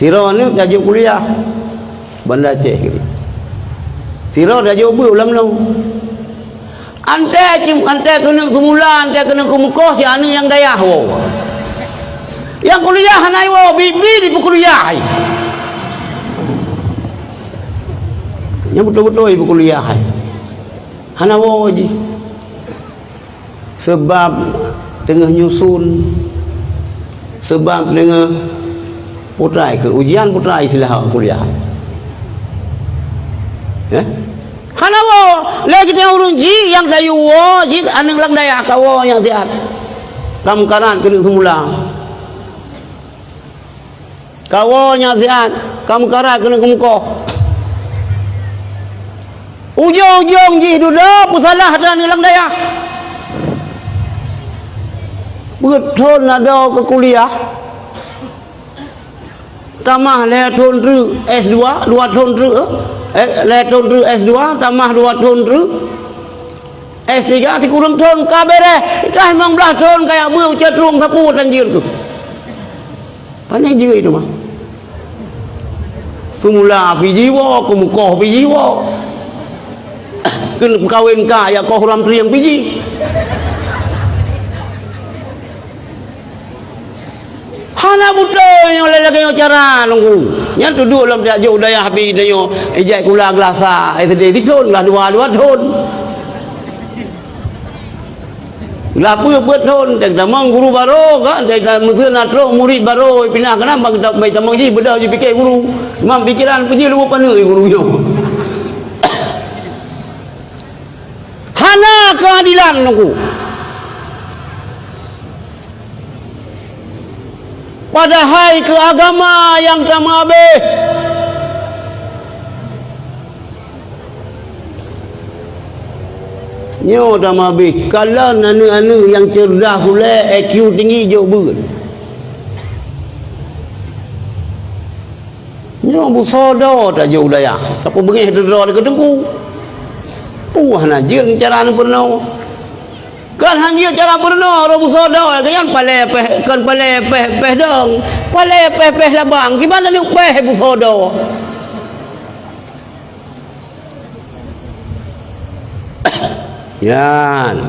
Tira ni dah jauh kuliah Bandar Aceh kini. Tira dah jauh ulam long. Ante kena semula, ante kena ke Mekah si ane yang dayah wo. Yang kuliah hanai wo bibi di kuliah. Yang betul-betul ibu kuliah. Hana wo ji. Sebab tengah nyusun, sebab tengah putrai ke ujian putrai silah kuliah. Ya? Hana wo lagi dia urun ji yang dayu wo ji aneng lang daya kawo yang tiat. Kamu karan kena semula. Kawo nya tiat, kamu karan kena kemukoh. Ujung-ujung ji duduk pusalah dan lang daya. Betul ada ke kuliah. Tamah le thon ru S2, 2 thon ru. Le thon ru S2 tamah 2 thon ru. S3 ti kurang thon ka bere. Ka 15 thon kayak beu cetrung sapu tanjir tu. Pandai je itu mah. Semula pi jiwa ku mukoh pi jiwa. Kena kawin ka ya ko huram triang piji. Hana buta yang lelaki yang cara nunggu. Yang duduk dalam tak jauh daya habis dia ejak kula gelasa. SD tikun lah dua tahun. Lapa buat tahun dan tamang guru baru kan dan mesti nak terus murid baru pindah kenapa kita baik tamang ji bedah ji fikir guru. Memang pikiran pergi lu pana guru yo. Hana keadilan nunggu. Padahal ke agama yang tamabeh nyo tamabeh kalau anu-anu yang cerdas oleh IQ tinggi jauh ber nyo busodo tak jauh daya apa bengih dera dekat tengku puah najir cara anu pernah kan hanya cara pernah orang busoda kan pale peh kan pale peh dong pale peh labang gimana ni peh busoda yan